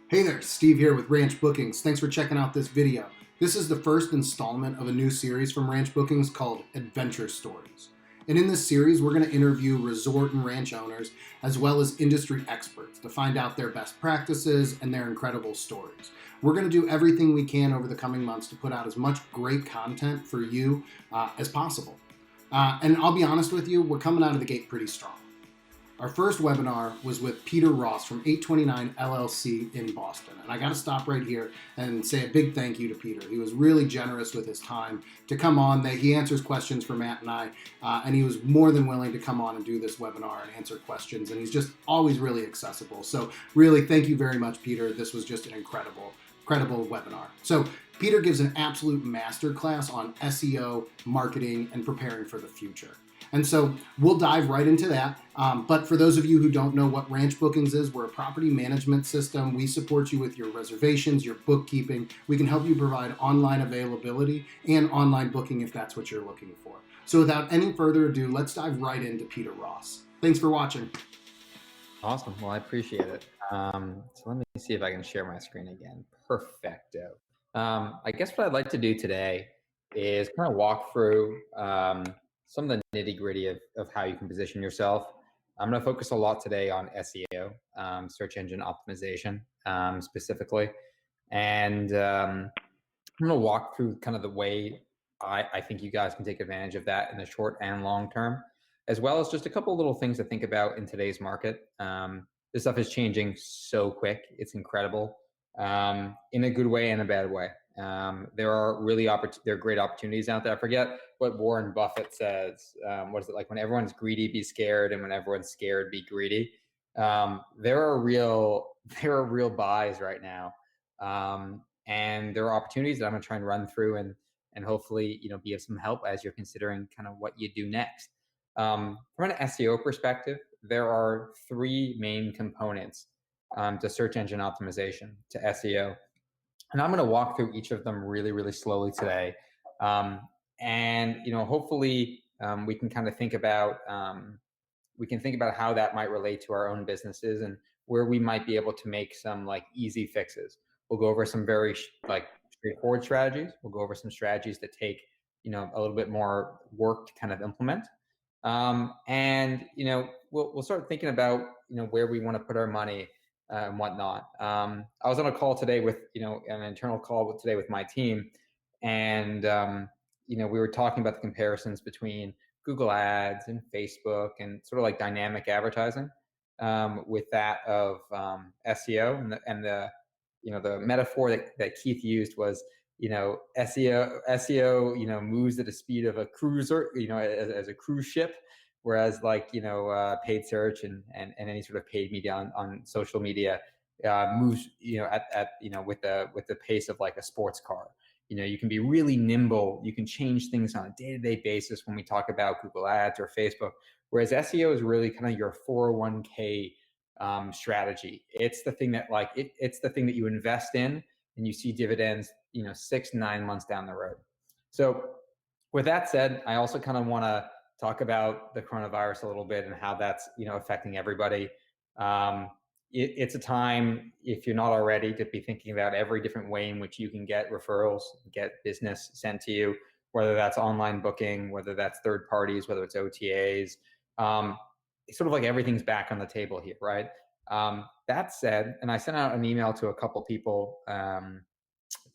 Hey there, Steve here with Ranch Bookings. Thanks for checking out this video. This is the first installment of a new series from Ranch Bookings called Adventure Stories. And in this series, we're going to interview resort and ranch owners as well as industry experts to find out their best practices and their incredible stories. We're going to do everything we can over the coming months to put out as much great content for you as possible. And I'll be honest with you, we're coming out of the gate pretty strong. Our first webinar was with Peter Ross from 829 LLC in Boston. And I got to stop right here and say a big thank you to Peter. He was really generous with his time to come on. He answers questions for Matt and I, and he was more than willing to come on and do this webinar and answer questions. And he's just always really accessible. So really, thank you very much, Peter. This was just an incredible webinar. So Peter gives an absolute masterclass on SEO, marketing, and preparing for the future. And so we'll dive right into that. But for those of you who don't know what Ranch Bookings is, we're a property management system. We support you with your reservations, your bookkeeping. We can help you provide online availability and online booking if that's what you're looking for. So without any further ado, let's dive right into Peter Ross. Thanks for watching. Awesome. Well, I appreciate it. So let me see if I can share my screen again. Perfecto. I guess what I'd like to do today is kind of walk through some of the nitty gritty of how you can position yourself. I'm going to focus a lot today on SEO, search engine optimization specifically. And I'm going to walk through kind of the way I think you guys can take advantage of that in the short and long term, as well as just a couple of little things to think about in today's market. This stuff is changing so quick. It's incredible in a good way and a bad way. There are there are great opportunities out there. I forget what Warren Buffett says. What is it like? When everyone's greedy, be scared, and when everyone's scared, be greedy. There are real buys right now, and there are opportunities that I'm going to try and run through and hopefully be of some help as you're considering kind of what you do next. From an SEO perspective, there are three main components to search engine optimization, to SEO. And I'm going to walk through each of them really, really slowly today. And hopefully we can kind of think about how that might relate to our own businesses and where we might be able to make some like easy fixes. We'll go over some very straightforward strategies. We'll go over some strategies that take a little bit more work to kind of implement. And we'll start thinking about where we want to put our money and whatnot. I was on a call today with an internal call today with my team, and we were talking about the comparisons between Google Ads and Facebook and sort of like dynamic advertising with that of SEO, and the metaphor that Keith used was SEO moves at the speed of a cruiser, as a cruise ship, whereas like paid search and any sort of paid media on social media moves at with the pace of like a sports car. You can be really nimble. You can change things on a day-to-day basis when we talk about Google Ads or Facebook, whereas SEO is really kind of your 401k strategy. It's the thing that it's the thing that you invest in and you see dividends 6-9 months down the road. So with that said, I also kind of want to talk about the coronavirus a little bit and how that's affecting everybody. It's a time, if you're not already, to be thinking about every different way in which you can get referrals, get business sent to you, whether that's online booking, whether that's third parties, whether it's OTAs. It's sort of like everything's back on the table here, right? That said, and I sent out an email to a couple people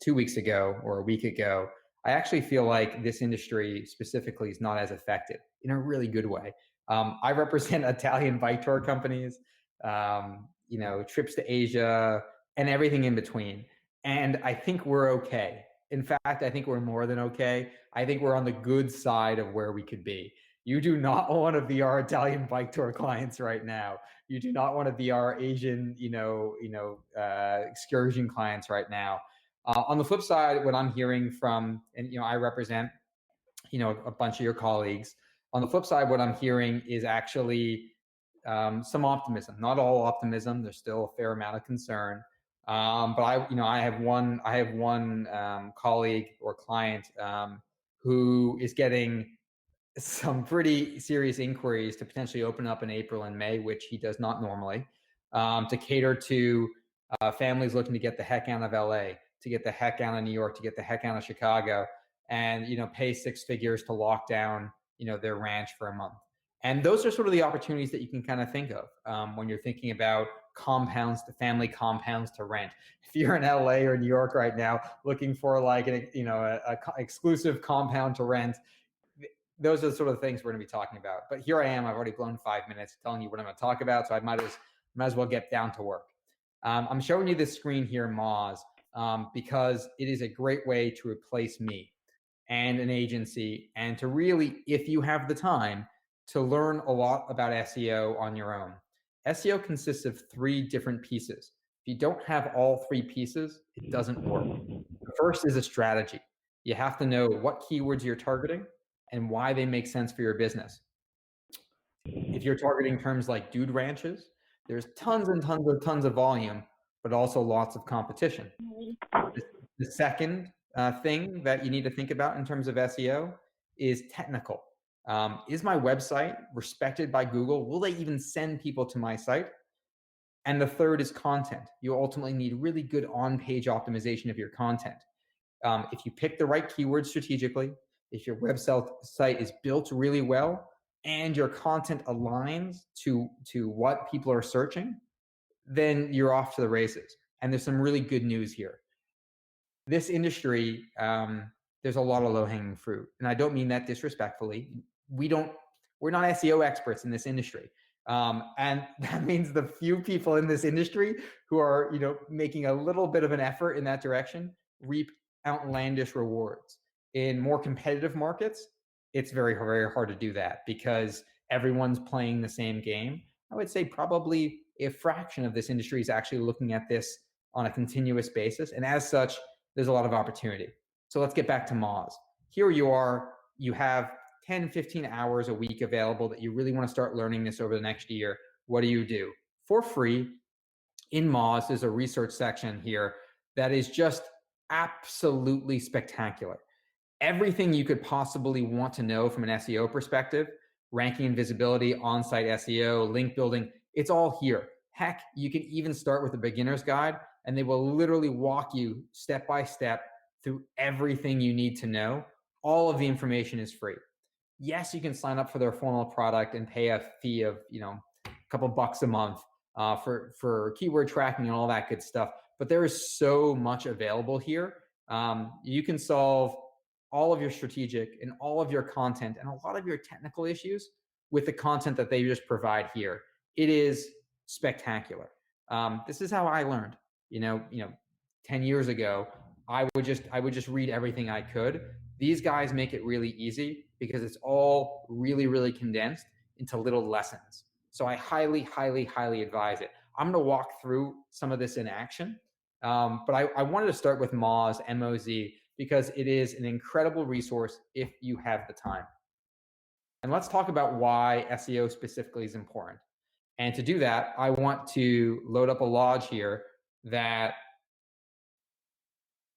2 weeks ago or a week ago, I actually feel like this industry specifically is not as affected in a really good way. I represent Italian bike tour companies, trips to Asia and everything in between. And I think we're okay. In fact, I think we're more than okay. I think we're on the good side of where we could be. You do not want to be our Italian bike tour clients right now. You do not want to be our Asian, excursion clients right now. On the flip side, what I'm hearing from, and I represent, a bunch of your colleagues. On the flip side, what I'm hearing is actually some optimism. Not all optimism. There's still a fair amount of concern. But I have one colleague or client who is getting some pretty serious inquiries to potentially open up in April and May, which he does not normally, to cater to families looking to get the heck out of LA, to get the heck out of New York, to get the heck out of Chicago, and pay 6 figures to lock down their ranch for a month. And those are sort of the opportunities that you can kind of think of when you're thinking about compounds, to family compounds to rent. If you're in LA or New York right now looking for like an exclusive compound to rent, those are the sort of things we're going to be talking about. But here I am, I've already blown 5 minutes telling you what I'm going to talk about, so I might as well get down to work. I'm showing you this screen here, Moz, because it is a great way to replace me and an agency, and to really, if you have the time, to learn a lot about SEO on your own. SEO consists of 3 different pieces. If you don't have all 3 pieces, it doesn't work. The first is a strategy. You have to know what keywords you're targeting and why they make sense for your business. If you're targeting terms like dude ranches, there's tons and tons of volume, but also lots of competition. The second thing that you need to think about in terms of SEO is technical. Is my website respected by Google? Will they even send people to my site? And the third is content. You ultimately need really good on-page optimization of your content. If you pick the right keywords strategically, if your website is built really well, and your content aligns to what people are searching, then you're off to the races. And there's some really good news here. This industry, there's a lot of low-hanging fruit. And I don't mean that disrespectfully. We're not SEO experts in this industry. And that means the few people in this industry who are, making a little bit of an effort in that direction reap outlandish rewards. In more competitive markets, it's very, very hard to do that because everyone's playing the same game. I would say probably a fraction of this industry is actually looking at this on a continuous basis. And as such, there's a lot of opportunity. So let's get back to Moz. Here you are, you have 10, 15 hours a week available that you really want to start learning this over the next year. What do? For free, in Moz, there's a research section here that is just absolutely spectacular. Everything you could possibly want to know from an SEO perspective, ranking and visibility, on-site SEO, link building, it's all here. Heck, you can even start with a beginner's guide, and they will literally walk you step by step through everything you need to know. All of the information is free. Yes, you can sign up for their formal product and pay a fee of, a couple bucks a month for keyword tracking and all that good stuff. But there is so much available here. You can solve all of your strategic and all of your content and a lot of your technical issues with the content that they just provide here. It is spectacular. This is how I learned. 10 years ago, I would just read everything I could. These guys make it really easy because it's all really, really condensed into little lessons. So I highly, highly, highly advise it. I'm going to walk through some of this in action. But I wanted to start with Moz, M-O-Z, because it is an incredible resource if you have the time. And let's talk about why SEO specifically is important. And to do that, I want to load up a lodge here that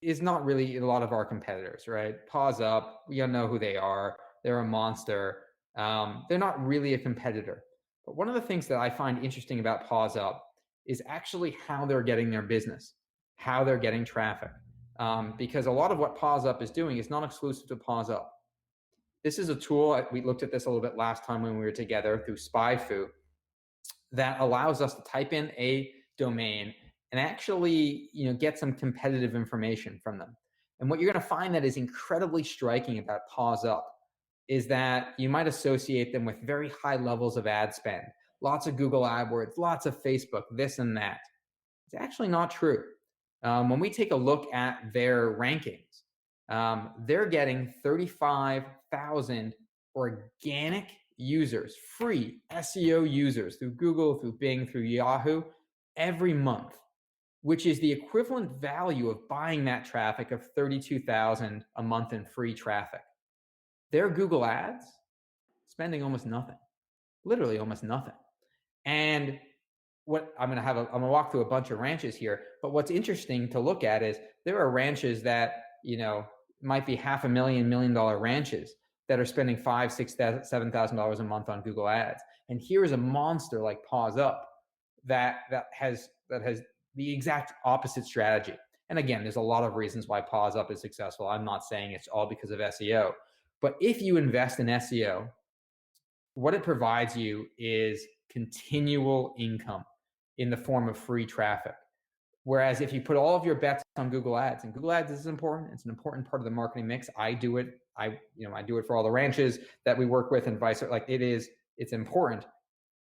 is not really a lot of our competitors, right? Pause Up, we all know who they are. They're a monster. They're not really a competitor. But one of the things that I find interesting about Pause Up is actually how they're getting their business, how they're getting traffic. Because a lot of what Pause Up is doing is not exclusive to Pause Up. This is a tool, we looked at this a little bit last time when we were together through SpyFu, that allows us to type in a domain and actually get some competitive information from them. And what you're going to find that is incredibly striking about Pause Up is that you might associate them with very high levels of ad spend, lots of Google AdWords, lots of Facebook, this and that. It's actually not true. When we take a look at their rankings, they're getting 35,000 organic users, free SEO users through Google, through Bing, through Yahoo every month, which is the equivalent value of buying that traffic of 32,000 a month in free traffic. Their Google ads spending almost nothing, literally almost nothing. And what I'm gonna walk through a bunch of ranches here, but what's interesting to look at is there are ranches that might be $500,000, $1 million ranches that are spending $5,000, $6,000, $7,000 a month on Google ads. And here is a monster like Pause Up that has the exact opposite strategy. And again, there's a lot of reasons why Paws Up is successful. I'm not saying it's all because of SEO, but if you invest in SEO, what it provides you is continual income in the form of free traffic. Whereas if you put all of your bets on Google Ads, and Google Ads is important, it's an important part of the marketing mix. I do it. I do it for all the ranches that we work with and vice versa. Like it's important,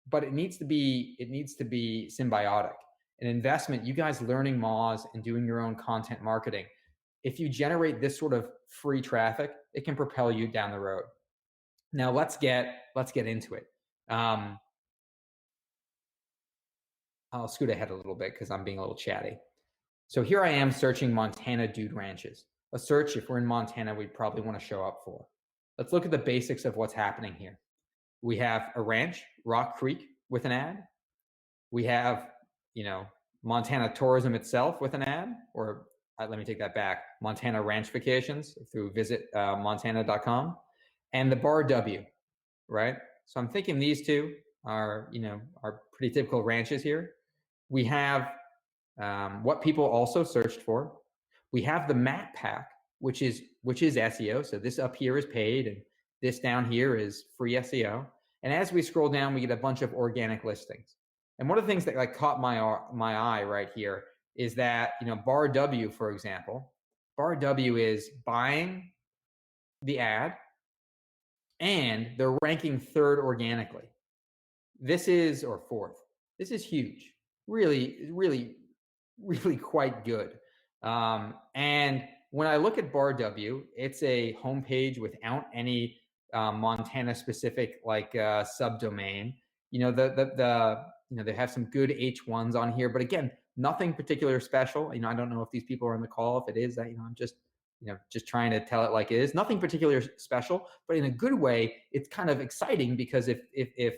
but it needs to be symbiotic. An investment, you guys learning Moz and doing your own content marketing, if you generate this sort of free traffic, it can propel you down the road. Now let's get into it. I'll scoot ahead a little bit because I'm being a little chatty. So here I am searching Montana dude ranches. A search, if we're in Montana, we'd probably want to show up for. Let's look at the basics of what's happening here. We have a ranch, Rock Creek, with an ad. We have, Montana Tourism itself with an ad, or let me take that back, Montana Ranch Vacations through visitmontana.com, and the Bar W, right? So I'm thinking these two are pretty typical ranches here. We have what people also searched for. We have the map pack, which is SEO. So this up here is paid, and this down here is free SEO. And as we scroll down, we get a bunch of organic listings. And one of the things that caught my eye right here is that Bar W, for example, Bar W is buying the ad, and they're ranking third organically. Or fourth. This is huge. Really, really, really quite good. And when I look at Bar W, it's a homepage without any Montana specific subdomain. They have some good H1s on here, but again, nothing particular special. I don't know if these people are on the call. If it is, I'm just trying to tell it like it is. Nothing particular special, but in a good way, it's kind of exciting because if a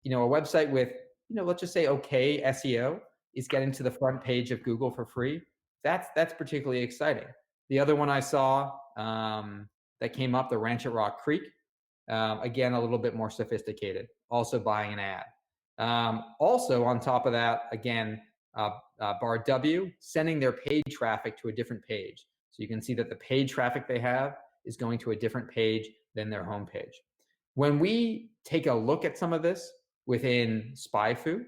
website with, let's just say okay SEO is getting to the front page of Google for free, that's particularly exciting. The other one I saw that came up, the Ranch at Rock Creek, again, a little bit more sophisticated, also buying an ad. Also on top of that, again, Bar W, sending their paid traffic to a different page. So you can see that the paid traffic they have is going to a different page than their homepage. When we take a look at some of this within SpyFu,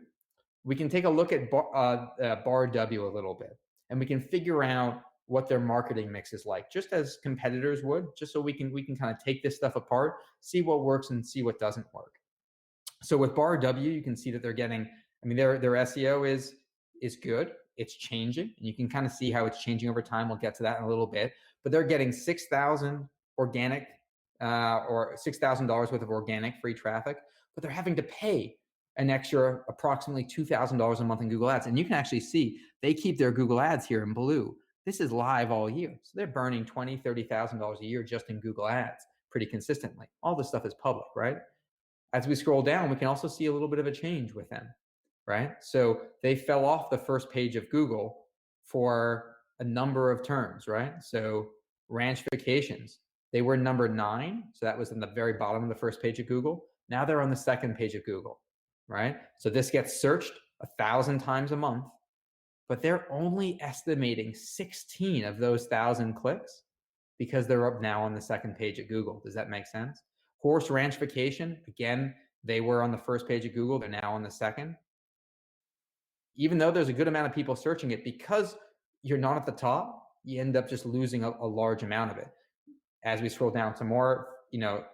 we can take a look at Bar W a little bit, and we can figure out what their marketing mix is like, just as competitors would, just so we can kind of take this stuff apart, see what works and see what doesn't work. So with Bar W, you can see that they're getting, their SEO is good. It's changing, and you can kind of see how it's changing over time. We'll get to that in a little bit, but they're getting 6,000 organic or $6,000 worth of organic free traffic, but they're having to pay an extra approximately $2,000 a month in Google Ads. And you can actually see they keep their Google Ads here in blue. This is live all year. So they're burning $20,000, $30,000 a year just in Google Ads pretty consistently. All this stuff is public, right? As we scroll down, we can also see a little bit of a change with them, right? So they fell off the first page of Google for a number of terms, right? So ranch vacations, they were number 9. So that was in the very bottom of the first page of Google. Now they're on the second page of Google, right? So this gets searched 1,000 times a month, but they're only estimating 16 of those 1,000 clicks because they're up now on the second page of Google. Does that make sense? Horse ranch vacation, again, they were on the first page of Google. They're now on the second. Even though there's a good amount of people searching it, because you're not at the top, you end up just losing a large amount of it. As we scroll down to more,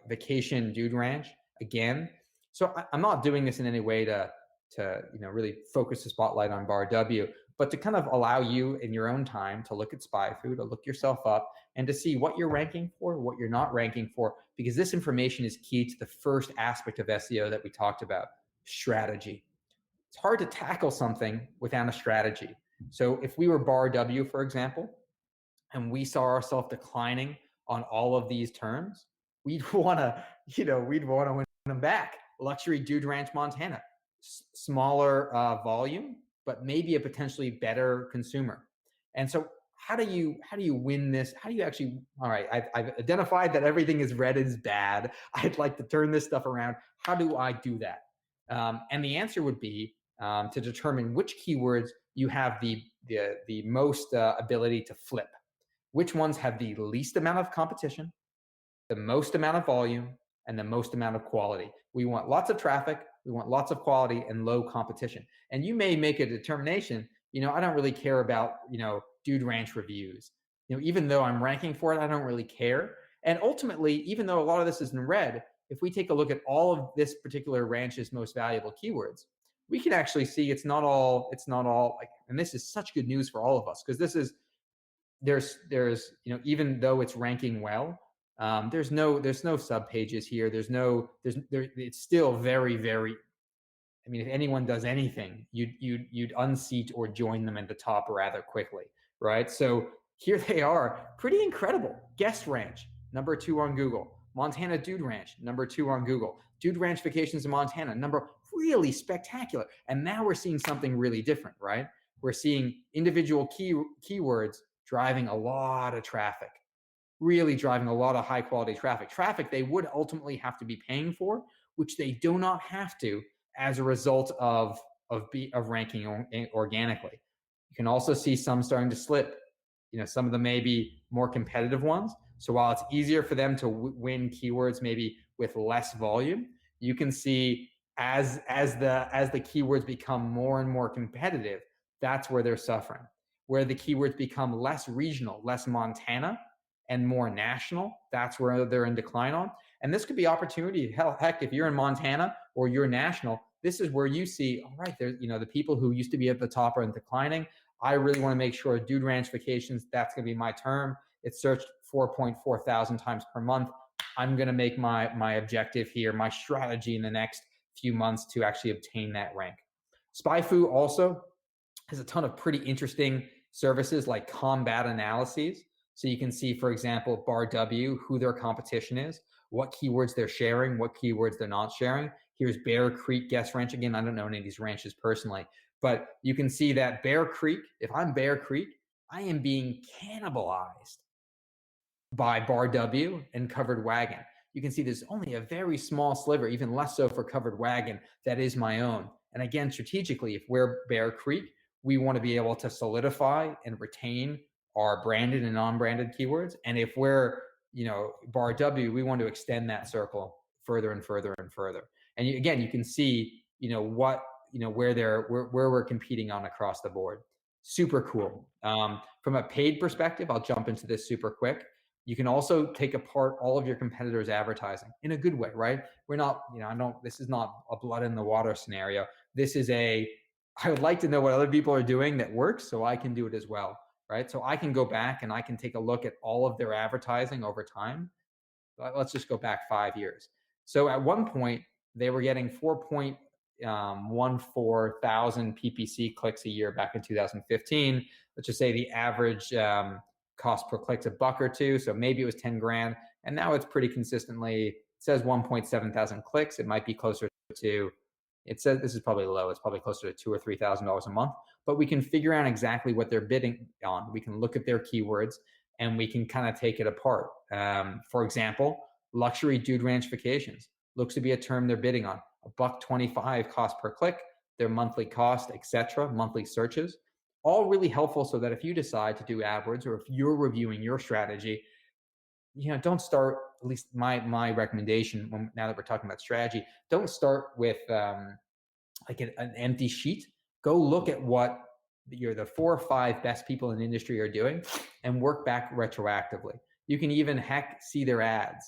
vacation dude ranch, again. So I'm not doing this in any way to really focus the spotlight on Bar W, but to kind of allow you in your own time to look at SpyFu, to look yourself up, and to see what you're ranking for, what you're not ranking for, because this information is key to the first aspect of SEO that we talked about, strategy. It's hard to tackle something without a strategy. So if we were Bar W, for example, and we saw ourselves declining on all of these terms, we'd want to win them back. Luxury dude ranch Montana, smaller volume, but maybe a potentially better consumer. And so how do you win this? How do you actually, all right, I've identified that everything is red is bad. I'd like to turn this stuff around. How do I do that? And the answer would be to determine which keywords you have the the most ability to flip. Which ones have the least amount of competition, the most amount of volume, and the most amount of quality? We want lots of traffic, we want lots of quality, and low competition. And you may make a determination, I don't really care about, Dude Ranch reviews. Even though I'm ranking for it, I don't really care. And ultimately, even though a lot of this is in red, if we take a look at all of this particular ranch's most valuable keywords, we can actually see it's not all like, and this is such good news for all of us, because there's even though it's ranking well, there's no sub pages here. It's still very, very, I mean, if anyone does anything, you'd unseat or join them at the top rather quickly, right? So here they are, pretty incredible. Guest Ranch, number 2 on Google. Montana Dude Ranch, number 2 on Google. Dude Ranch Vacations in Montana, really spectacular. And now we're seeing something really different, right? We're seeing individual keywords driving a lot of traffic, really driving a lot of high quality traffic they would ultimately have to be paying for, which they do not have to as a result of ranking organically. You can also see some starting to slip. Some of them may be more competitive ones. So while it's easier for them to win keywords maybe with less volume, you can see as the keywords become more and more competitive, that's where they're suffering. Where the keywords become less regional, less Montana, and more national, that's where they're in decline on. And this could be opportunity. Heck, if you're in Montana or you're national, this is where you see, all right, there's, the people who used to be at the top are declining. I really want to make sure Dude Ranch Vacations, that's going to be my term. It's searched 4.4 thousand times per month. I'm going to make my objective here, my strategy in the next few months to actually obtain that rank. SpyFu also has a ton of pretty interesting services like combat analyses. So you can see, for example, Bar W, who their competition is, what keywords they're sharing, what keywords they're not sharing. Here's Bear Creek Guest Ranch. Again, I don't know any of these ranches personally, but you can see that Bear Creek, if I'm Bear Creek, I am being cannibalized by Bar W and Covered Wagon. You can see there's only a very small sliver, even less so for Covered Wagon, that is my own. And again, strategically, if we're Bear Creek, we want to be able to solidify and retain our branded and non-branded keywords. And if we're, Bar W, we want to extend that circle further and further and further. And again, you can see, where we're competing on across the board. Super cool. From a paid perspective, I'll jump into this super quick. You can also take apart all of your competitors' advertising in a good way, right? We're not, this is not a blood in the water scenario. This is I would like to know what other people are doing that works so I can do it as well, right? So I can go back and I can take a look at all of their advertising over time. Let's just go back 5 years. So at one point, they were getting 4.14 thousand PPC clicks a year back in 2015. Let's just say the average cost per click's $1 or $2. So maybe it was 10 grand. And now it's pretty consistently, it says 1.7 thousand clicks. It might be closer to, it says this is probably low. It's probably closer to $2,000 or $3,000 a month, but we can figure out exactly what they're bidding on. We can look at their keywords and we can kind of take it apart. For example, luxury Dude Ranch Vacations looks to be a term they're bidding on. $1.25 cost per click, their monthly cost, etc., monthly searches, all really helpful so that if you decide to do AdWords or if you're reviewing your strategy, don't start, at least my recommendation now that we're talking about strategy, don't start with like an empty sheet. Go look at what the 4 or 5 best people in the industry are doing and work back retroactively. You can even see their ads.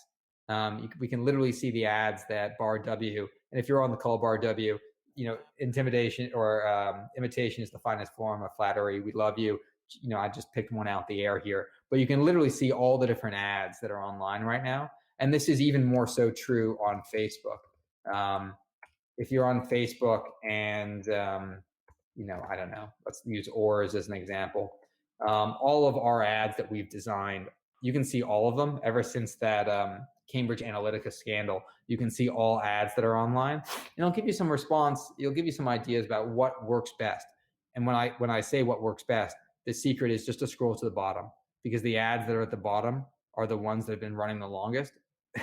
We can literally see the ads that Bar W, and if you're on the call Bar W, intimidation or imitation is the finest form of flattery. We love you. I just picked one out the air here, but you can literally see all the different ads that are online right now. And this is even more so true on Facebook. If you're on Facebook and, I don't know, let's use Oars as an example. All of our ads that we've designed, you can see all of them ever since that Cambridge Analytica scandal. You can see all ads that are online, and it'll give you some response. It'll give you some ideas about what works best. And when I say what works best, the secret is just to scroll to the bottom, because the ads that are at the bottom are the ones that have been running the longest.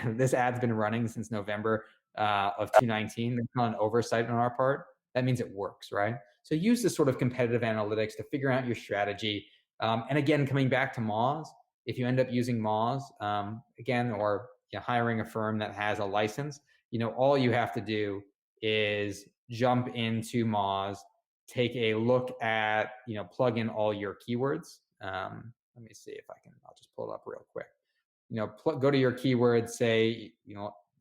This ad's been running since November of 2019. There's not an oversight on our part. that means it works, right? So use this sort of competitive analytics to figure out your strategy. And again, coming back to Moz, if you end up using Moz, again, or hiring a firm that has a license, all you have to do is jump into Moz, take a look at, plug in all your keywords. Let me see if I'll just pull it up real quick. Go to your keywords, say,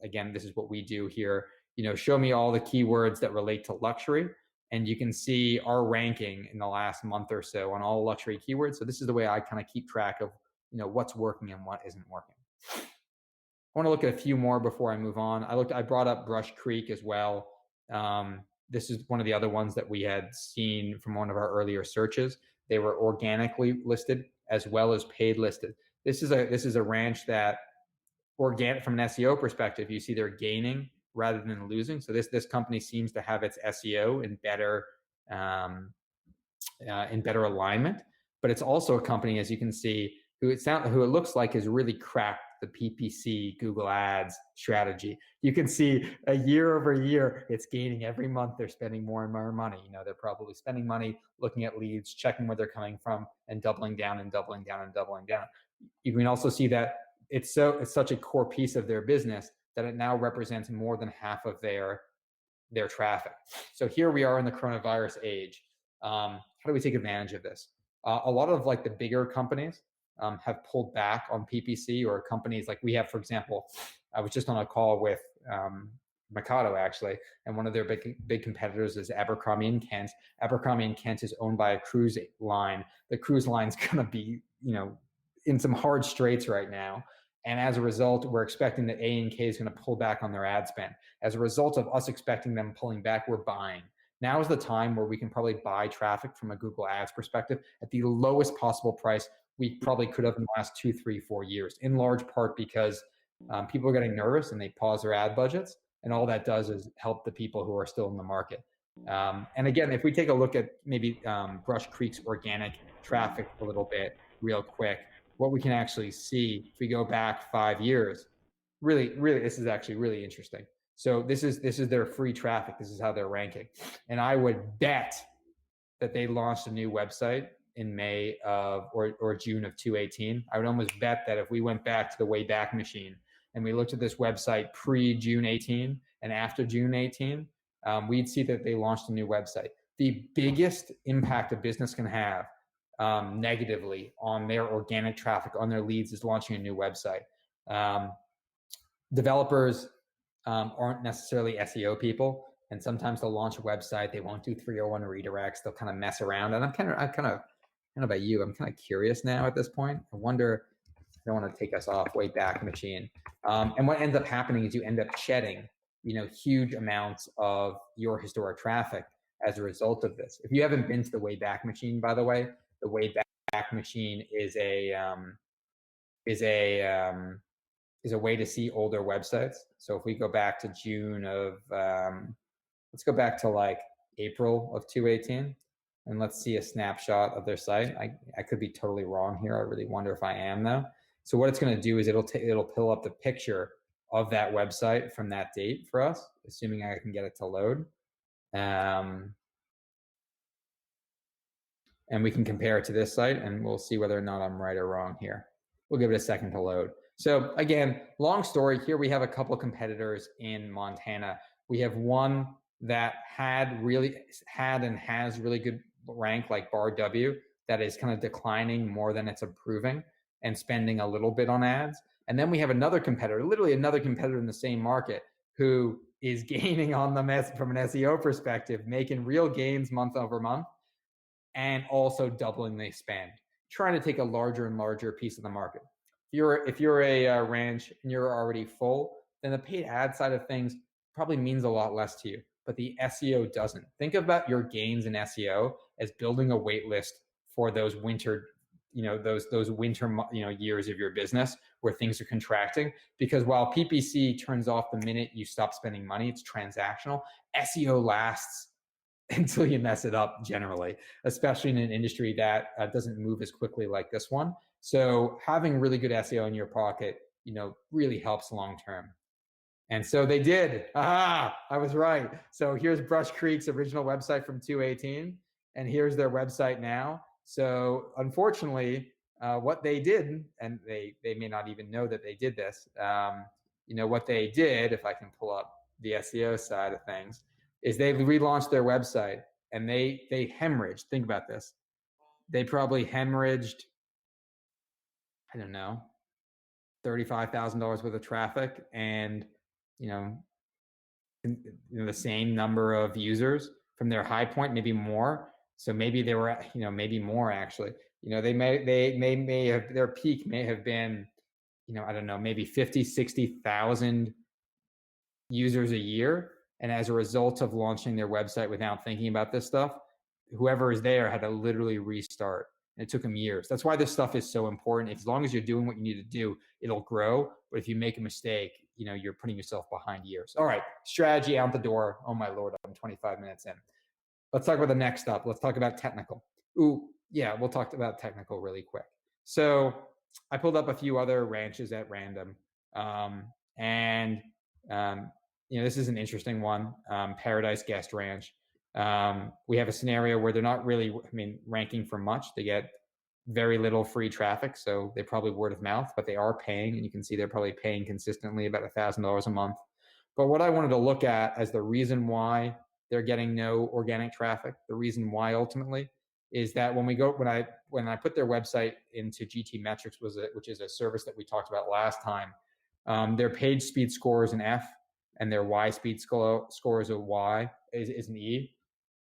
again, this is what we do here, show me all the keywords that relate to luxury. And you can see our ranking in the last month or so on all luxury keywords. So this is the way I kind of keep track of, what's working and what isn't working. I want to look at a few more before I move on. I brought up Brush Creek as well. This is one of the other ones that we had seen from one of our earlier searches. They were organically listed as well as paid listed. This is a ranch that organic from an SEO perspective, you see they're gaining rather than losing. So this company seems to have its SEO in better alignment, but it's also a company, as you can see, who it looks like has really cracked the PPC Google Ads strategy. You can see a year over year, it's gaining every month. They're spending more and more money. They're probably spending money, looking at leads, checking where they're coming from, and doubling down and doubling down and doubling down. You can also see that it's such a core piece of their business that it now represents more than half of their traffic. So here we are in the coronavirus age. How do we take advantage of this? A lot of the bigger companies have pulled back on PPC, or companies like we have, for example, I was just on a call with Mikado actually, and one of their big competitors is Abercrombie and Kent. Abercrombie and Kent is owned by a cruise line. The cruise line's going to be, in some hard straits right now. And as a result, we're expecting that A&K is going to pull back on their ad spend. As a result of us expecting them pulling back, we're buying. Now is the time where we can probably buy traffic from a Google Ads perspective at the lowest possible price we probably could have in the last 2, 3, 4 years, in large part because people are getting nervous and they pause their ad budgets. And all that does is help the people who are still in the market. And again, if we take a look at maybe Brush Creek's organic traffic a little bit real quick, what we can actually see if we go back 5 years, really, this is actually really interesting. So this is their free traffic. This is how they're ranking. And I would bet that they launched a new website in May of or June of 2018. I would almost bet that if we went back to the Wayback Machine and we looked at this website pre-June 18 and after June 18, we'd see that they launched a new website. The biggest impact a business can have negatively on their organic traffic, on their leads, is launching a new website. Developers aren't necessarily SEO people, and sometimes they'll launch a website, they won't do 301 redirects, they'll kind of mess around. And I'm kind of about you, I'm kind of curious now at this point. I wonder, I don't want to take us off Wayback Machine. And what ends up happening is you end up shedding, huge amounts of your historic traffic as a result of this. If you haven't been to the Wayback Machine, by the way, the Wayback Machine is a way to see older websites. So if we go back to June of, let's go back to April of 2018, and let's see a snapshot of their site. I could be totally wrong here. I really wonder if I am though. So what it's going to do is it'll pull up the picture of that website from that date for us, assuming I can get it to load. And we can compare it to this site, and we'll see whether or not I'm right or wrong here. We'll give it a second to load. So again, long story, here we have a couple competitors in Montana. We have one that had and has really good rank, like Bar W, that is kind of declining more than it's improving and spending a little bit on ads. And then we have another competitor, literally another competitor in the same market, who is gaining on them from an SEO perspective, making real gains month over month, and also doubling the spend, trying to take a larger and larger piece of the market. If you're a ranch and you're already full, then the paid ad side of things probably means a lot less to you, but the SEO doesn't. Think about your gains in SEO as building a wait list for those winter, those winter, years of your business where things are contracting. Because while PPC turns off the minute you stop spending money, it's transactional. SEO lasts until you mess it up generally, especially in an industry that doesn't move as quickly like this one. So having really good SEO in your pocket, really helps long term. And so they did. Ah, I was right. So here's Brush Creek's original website from 2018, and here's their website now. So unfortunately, what they did, and they may not even know that they did this. What they did, if I can pull up the SEO side of things, is they relaunched their website and they hemorrhaged. Think about this. They probably hemorrhaged, I don't know, $35,000 worth of traffic, and you know, the same number of users from their high point, maybe more. So maybe they were, maybe more actually. They may have, their peak may have been, I don't know, maybe 50, 60,000 users a year. And as a result of launching their website without thinking about this stuff, whoever is there had to literally restart. And it took them years. That's why this stuff is so important. As long as you're doing what you need to do, it'll grow. But if you make a mistake, you're putting yourself behind years. All right, strategy out the door. Oh my Lord, I'm 25 minutes in. Let's talk about the next step. Let's talk about technical. Ooh, yeah, we'll talk about technical really quick. So I pulled up a few other ranches at random. This is an interesting one, Paradise Guest Ranch. We have a scenario where they're not really, ranking for much. They get very little free traffic, so they probably word of mouth, but they are paying, and you can see they're probably paying consistently about $1,000 a month. But what I wanted to look at as the reason why they're getting no organic traffic, the reason why ultimately, is that when I put their website into GTmetrix, which is a service that we talked about last time, their page speed score is an F, and their Y speed score is a Y, is an E.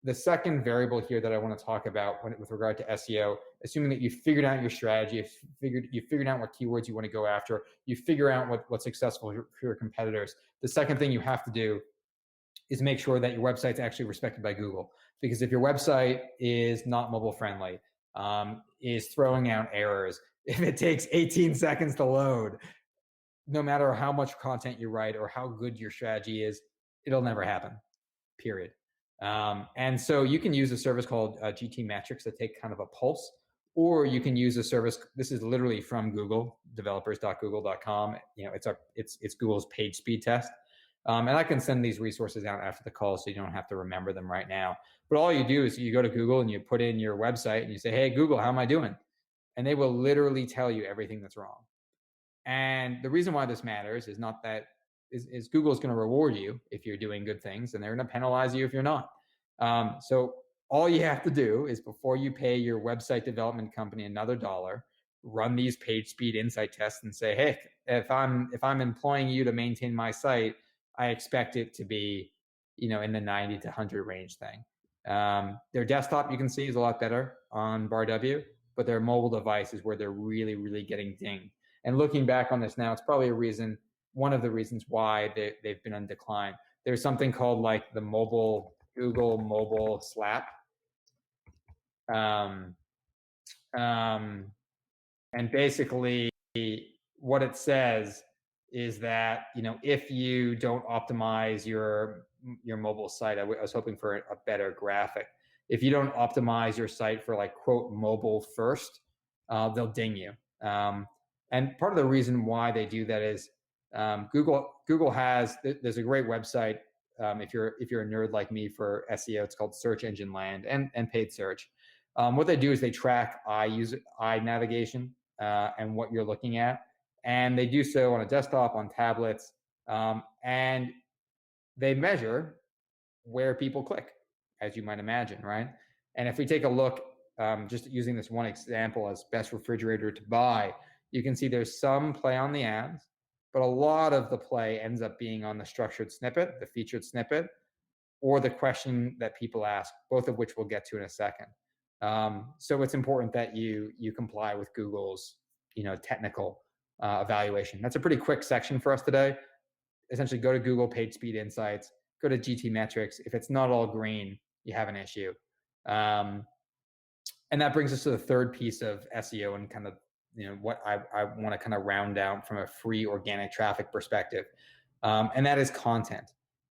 The second variable here that I want to talk about with regard to SEO, assuming that you've figured out your strategy, you've figured out what keywords you want to go after, you figure out what's successful for your competitors. The second thing you have to do is make sure that your website's actually respected by Google. Because if your website is not mobile friendly, is throwing out errors, if it takes 18 seconds to load, no matter how much content you write or how good your strategy is, it'll never happen, period. And so you can use a service called GTmetrix to take kind of a pulse, or you can use a service. This is literally from Google, developers.google.com. It's Google's page speed test. And I can send these resources out after the call, so you don't have to remember them right now. But all you do is you go to Google and you put in your website and you say, "Hey, Google, how am I doing?" And they will literally tell you everything that's wrong. And the reason why this matters is not that is Google's going to reward you if you're doing good things, and they're going to penalize you if you're not. So all you have to do is, before you pay your website development company another dollar, run these page speed insight tests and say, "Hey, if I'm employing you to maintain my site, I expect it to be, in the 90 to 100 range thing." Their desktop, you can see, is a lot better on BarW, but their mobile device is where they're really, really getting dinged. And looking back on this now, it's probably one of the reasons why they've been on decline. There's something called like the Google mobile slap. And basically what it says is that, if you don't optimize your mobile site, I was hoping for a better graphic. If you don't optimize your site for like, quote, mobile first, they'll ding you. And part of the reason why they do that is Google has, there's a great website, if you're a nerd like me, for SEO. It's called Search Engine Land and paid search. What they do is they track eye navigation and what you're looking at, and they do so on a desktop, on tablets, and they measure where people click, as you might imagine, right? And if we take a look, just using this one example as best refrigerator to buy, you can see there's some play on the ads, but a lot of the play ends up being on the structured snippet, the featured snippet, or the question that people ask, both of which we'll get to in a second. So it's important that you comply with Google's technical evaluation. That's a pretty quick section for us today. Essentially, go to Google Page Speed Insights, go to GTmetrix. If it's not all green, you have an issue. And that brings us to the third piece of SEO and kind of what I want to kind of round out from a free organic traffic perspective, and that is content.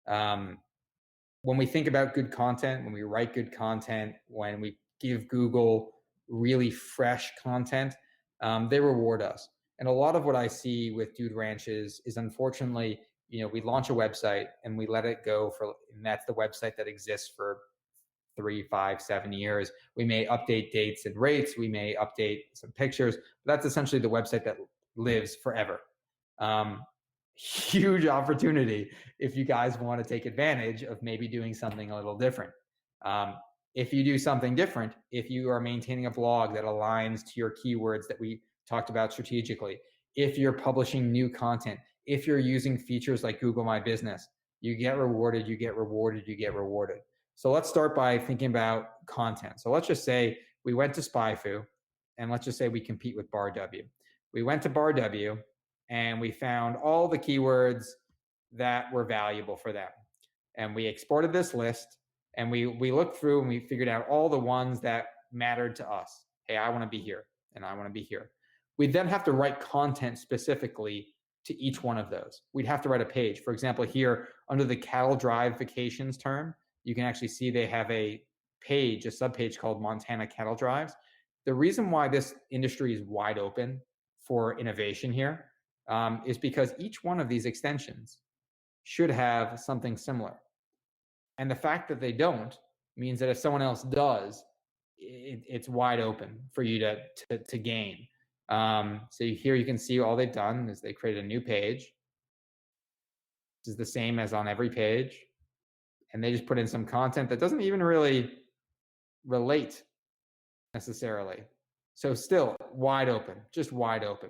When we think about good content, when we write good content, when we give Google really fresh content, they reward us. And a lot of what I see with Dude Ranches is, unfortunately, we launch a website and we let it go and that's the website that exists for 3, 5, 7 years. We may update dates and rates. We may update some pictures. But that's essentially the website that lives forever. Huge opportunity if you guys want to take advantage of maybe doing something a little different. If you do something different, if you are maintaining a blog that aligns to your keywords that we talked about strategically, if you're publishing new content, if you're using features like Google My Business, you get rewarded, you get rewarded, you get rewarded. So let's start by thinking about content. So let's just say we went to SpyFu, and let's just say we compete with BarW. We went to BarW, and we found all the keywords that were valuable for them. And we exported this list, and we looked through and we figured out all the ones that mattered to us. Hey, I want to be here, and I want to be here. We'd then have to write content specifically to each one of those. We'd have to write a page. For example, here under the cattle drive vacations term, you can actually see they have a page, a subpage called Montana Cattle Drives. The reason why this industry is wide open for innovation here is because each one of these extensions should have something similar. And the fact that they don't means that if someone else does, it's wide open for you to gain. So here you can see all they've done is they created a new page. This is the same as on every page. And they just put in some content that doesn't even really relate necessarily. So still wide open, just wide open.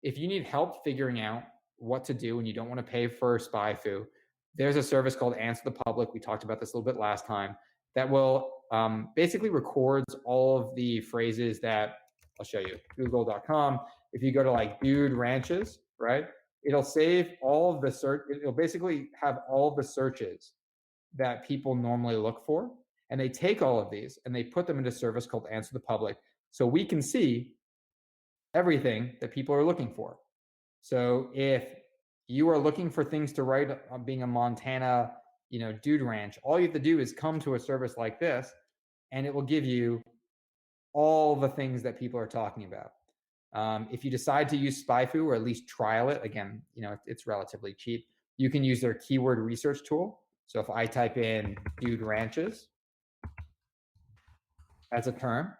If you need help figuring out what to do and you don't want to pay for SpyFu, there's a service called Answer the Public. We talked about this a little bit last time that will basically records all of the phrases that I'll show you. Google.com. If you go to like dude ranches, right? It'll save all of the search. It'll basically have all of the searches that people normally look for. And they take all of these and they put them into a service called Answer the Public. So we can see everything that people are looking for. So if you are looking for things to write on being a Montana, dude ranch, all you have to do is come to a service like this and it will give you all the things that people are talking about. If you decide to use SpyFu or at least trial it, again, it's relatively cheap. You can use their keyword research tool. So if I type in dude ranches as a term,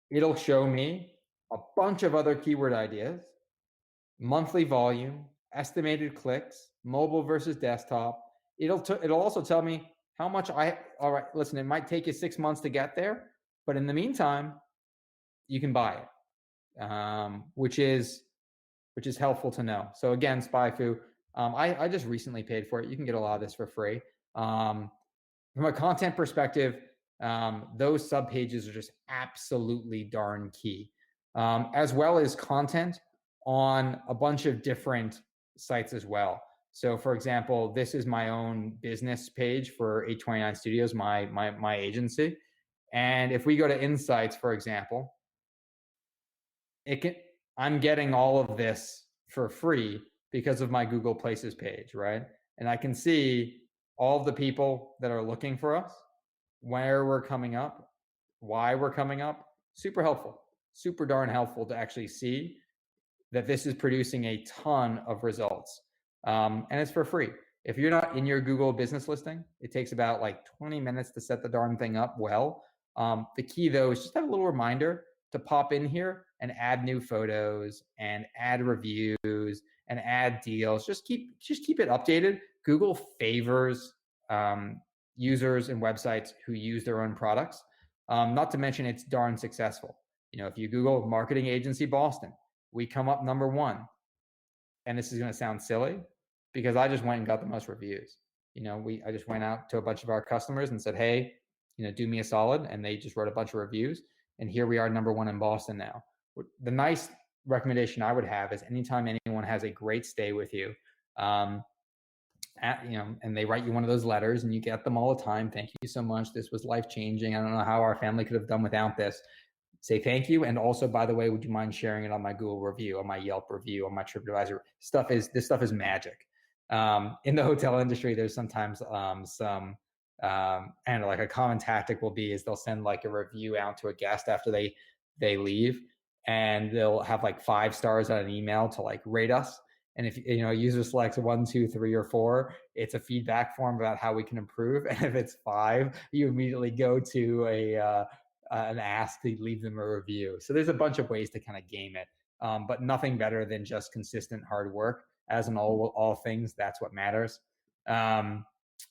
it'll show me a bunch of other keyword ideas, monthly volume, estimated clicks, mobile versus desktop. It'll also tell me how much all right, listen, it might take you 6 months to get there, but in the meantime, you can buy it, which is helpful to know. So again, SpyFu, I just recently paid for it. You can get a lot of this for free. From a content perspective, those subpages are just absolutely darn key, as well as content on a bunch of different sites as well. So for example, this is my own business page for 829 Studios, my agency. And if we go to Insights, for example, I'm getting all of this for free because of my Google Places page, right? And I can see all of the people that are looking for us, where we're coming up, why we're coming up. Super helpful, super darn helpful to actually see that this is producing a ton of results. And it's for free. If you're not in your Google business listing, it takes about like 20 minutes to set the darn thing up well. The key though is just have a little reminder to pop in here and add new photos and add reviews and add deals. Just keep it updated. Google favors users and websites who use their own products. Not to mention it's darn successful. If you Google marketing agency Boston, we come up number 1. And this is going to sound silly because I just went and got the most reviews. I just went out to a bunch of our customers and said, hey, do me a solid. And they just wrote a bunch of reviews. And here we are number 1 in Boston now. The nice recommendation I would have is anytime anyone has a great stay with you, and they write you one of those letters and you get them all the time. Thank you so much. This was life-changing. I don't know how our family could have done without this. Say thank you. And also, by the way, would you mind sharing it on my Google review, on my Yelp review, on my TripAdvisor? This stuff is magic. In the hotel industry, there's sometimes some like a common tactic will be is they'll send like a review out to a guest after they leave, and they'll have like 5 stars on an email to like rate us. And if a user selects 1, 2, 3, or 4, it's a feedback form about how we can improve. And if it's 5, you immediately go to an ask to leave them a review. So there's a bunch of ways to kind of game it, but nothing better than just consistent hard work. As in all things, that's what matters.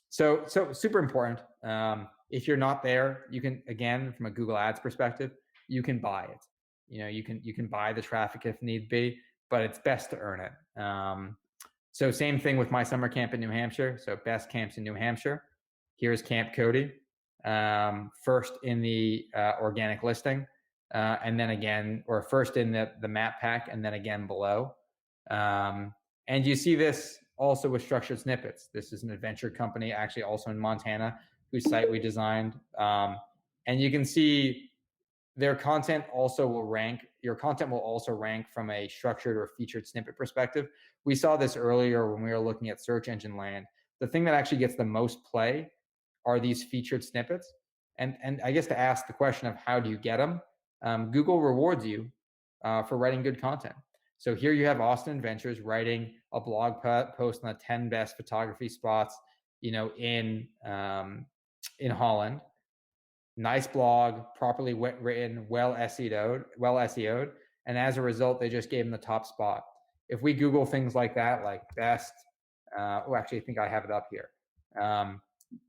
So super important. If you're not there, you can, again, from a Google Ads perspective, you can buy it. You can buy the traffic if need be, but it's best to earn it. So same thing with my summer camp in New Hampshire. So best camps in New Hampshire. Here's Camp Cody, first in the organic listing, and then again, or first in the map pack, and then again below. And you see this also with Structured Snippets. This is an adventure company, actually also in Montana, whose site we designed. And you can see their content also will rank. Your content will also rank from a structured or featured snippet perspective. We saw this earlier when we were looking at search engine land. The thing that actually gets the most play are these featured snippets. And I guess to ask the question of how do you get them, Google rewards you for writing good content. So here you have Austin Adventures writing a blog post on the 10 best photography spots, in Holland. Nice blog, properly written, well SEO'd, and as a result, they just gave them the top spot. If we Google things like that, like best, actually, I think I have it up here.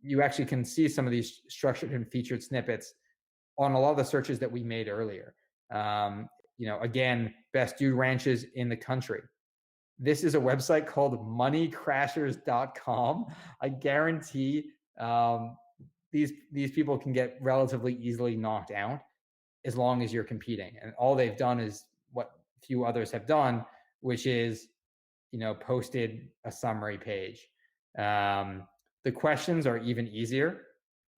You actually can see some of these structured and featured snippets on a lot of the searches that we made earlier. Again, best dude ranches in the country. This is a website called moneycrashers.com. I guarantee these people can get relatively easily knocked out as long as you're competing. And all they've done is what few others have done, which is, posted a summary page. The questions are even easier.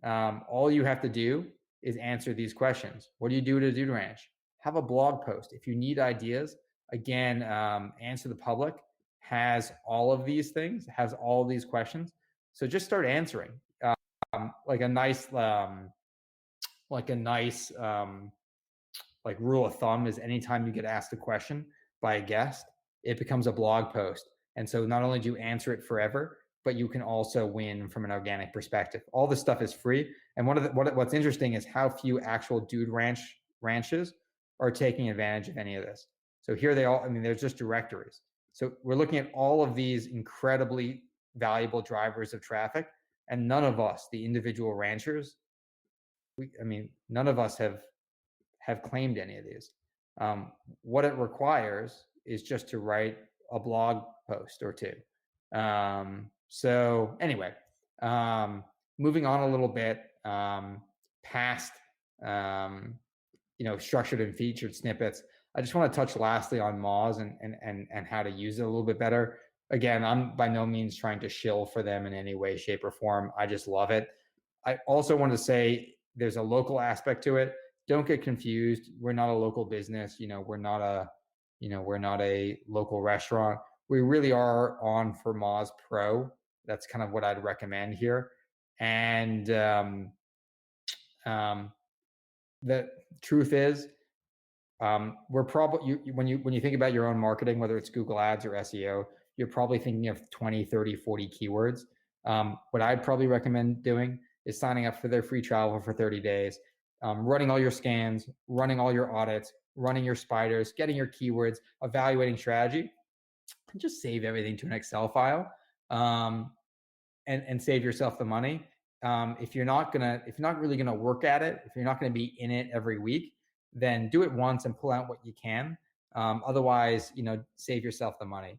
All you have to do is answer these questions. What do you do at a dude ranch? Have a blog post. If you need ideas, again, Answer the Public has all of these things, has all of these questions. So just start answering. Like a nice rule of thumb is anytime you get asked a question by a guest, it becomes a blog post. And so not only do you answer it forever, but you can also win from an organic perspective. All this stuff is free. And what's interesting is how few actual dude ranches are taking advantage of any of this. So here they all, there's just directories. So we're looking at all of these incredibly valuable drivers of traffic, and none of us, the individual ranchers, none of us have claimed any of these. What it requires is just to write a blog post or two. So anyway, moving on a little bit past structured and featured snippets, I just want to touch lastly on Moz and how to use it a little bit better. Again, I'm by no means trying to shill for them in any way, shape, or form. I just love it. I also want to say there's a local aspect to it. Don't get confused. We're not a local business. We're not a local restaurant. We really are on for Moz Pro. That's kind of what I'd recommend here. And the truth is, we're probably, when you think about your own marketing, whether it's Google Ads or SEO, you're probably thinking of 20, 30, 40 keywords. What I'd probably recommend doing is signing up for their free trial for 30 days, running all your scans, running all your audits, running your spiders, getting your keywords, evaluating strategy, and just save everything to an Excel file, and save yourself the money. If you're not really gonna work at it, if you're not gonna be in it every week, then do it once and pull out what you can. Otherwise, save yourself the money.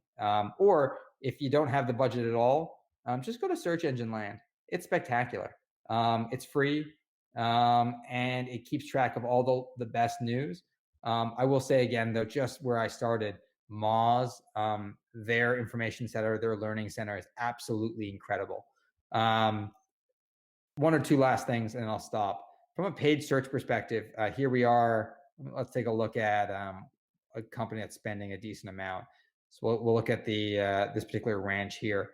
Or if you don't have the budget at all, just go to Search Engine Land. It's spectacular. It's free, and it keeps track of all the best news. I will say again, though, just where I started, Moz, their information center, their learning center is absolutely incredible. One or two last things, and I'll stop. From a paid search perspective, here we are. Let's take a look at a company that's spending a decent amount. So we'll look at this particular ranch here.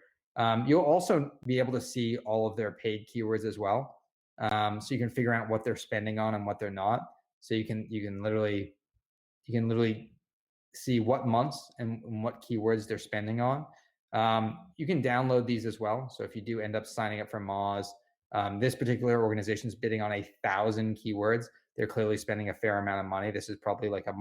You'll also be able to see all of their paid keywords as well. So you can figure out what they're spending on and what they're not. So you can literally see what months and what keywords they're spending on. You can download these as well. So if you do end up signing up for Moz, this particular organization is bidding on 1,000 keywords. They're clearly spending a fair amount of money. This is probably like a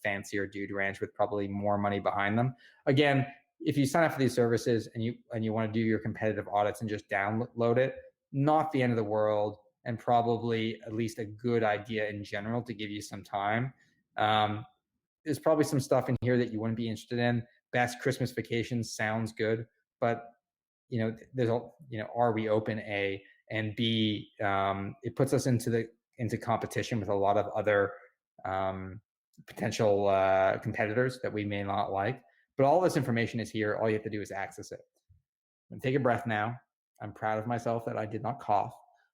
fancier dude ranch with probably more money behind them. Again, if you sign up for these services and you want to do your competitive audits and just download it, not the end of the world, and probably at least a good idea in general to give you some time. There's probably some stuff in here that you wouldn't be interested in. Best Christmas vacations sounds good, but there's are we open? A and B. It puts us into competition with a lot of other potential competitors that we may not like. But all this information is here. All you have to do is access it. And take a breath now. I'm proud of myself that I did not cough.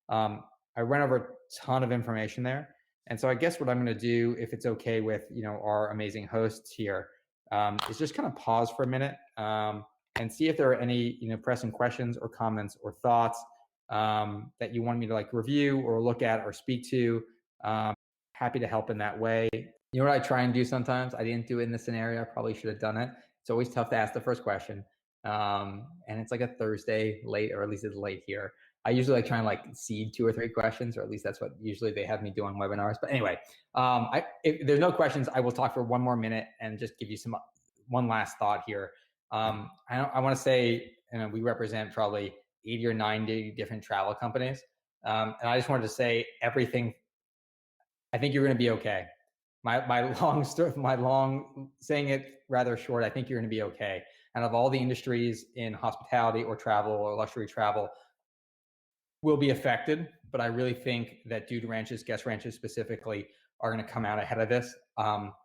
I went over a ton of information there. And so I guess what I'm going to do, if it's okay with our amazing hosts here, is just kind of pause for a minute and see if there are any pressing questions or comments or thoughts that you want me to review or look at or speak to. Happy to help in that way. You know what I try and do sometimes? I didn't do it in this scenario. I probably should have done it. It's always tough to ask the first question. And it's like a Thursday late, or at least it's late here. I usually try and seed 2 or 3 questions, or at least that's what usually they have me do on webinars. But anyway, if there's no questions, I will talk for 1 more minute and just give you one last thought here. I want to say, we represent probably 80 or 90 different travel companies. And I just wanted to say everything. I think you're going to be okay. My long saying it rather short. I think you're going to be okay. And of all the industries in hospitality or travel or luxury travel will be affected, but I really think that dude ranches, guest ranches specifically, are going to come out ahead of this.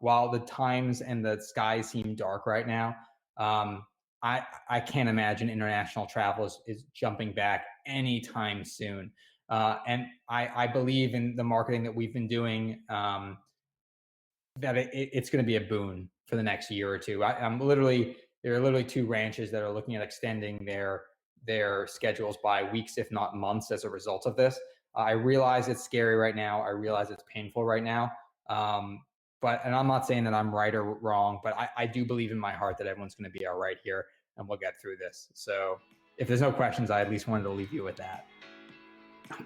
While the times and the skies seem dark right now, I can't imagine international travel is jumping back anytime soon. And I believe in the marketing that we've been doing, that it's going to be a boon for the next year or two. There are literally 2 ranches that are looking at extending their schedules by weeks, if not months, as a result of this. I realize it's scary right now. I realize it's painful right now. And I'm not saying that I'm right or wrong, but I do believe in my heart that everyone's going to be all right here and we'll get through this. So if there's no questions, I at least wanted to leave you with that.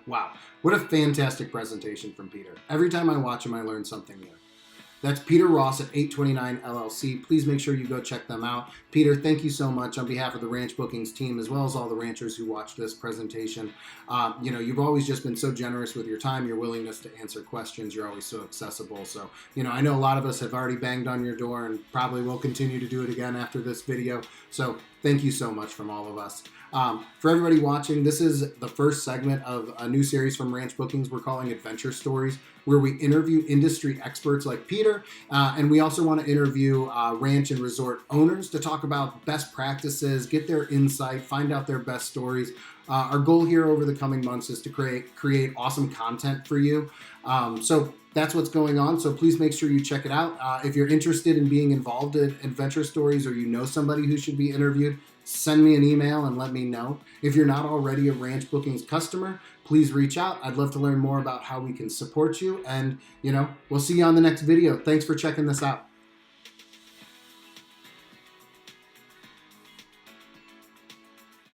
Wow. What a fantastic presentation from Peter. Every time I watch him, I learn something new. That's Peter Ross at 829 LLC. Please make sure you go check them out. Peter, thank you so much on behalf of the Ranch Bookings team, as well as all the ranchers who watched this presentation. You've always just been so generous with your time, your willingness to answer questions. You're always so accessible. So, I know a lot of us have already banged on your door and probably will continue to do it again after this video. So thank you so much from all of us. For everybody watching, this is the first segment of a new series from Ranch Bookings we're calling Adventure Stories, where we interview industry experts like Peter, and we also want to interview ranch and resort owners to talk about best practices, get their insight, find out their best stories. Our goal here over the coming months is to create awesome content for you. So that's what's going on. So please make sure you check it out. If you're interested in being involved in Adventure Stories, or somebody who should be interviewed, send me an email and let me know. If you're not already a Ranch Bookings customer, please reach out. I'd love to learn more about how we can support you. And, we'll see you on the next video. Thanks for checking this out.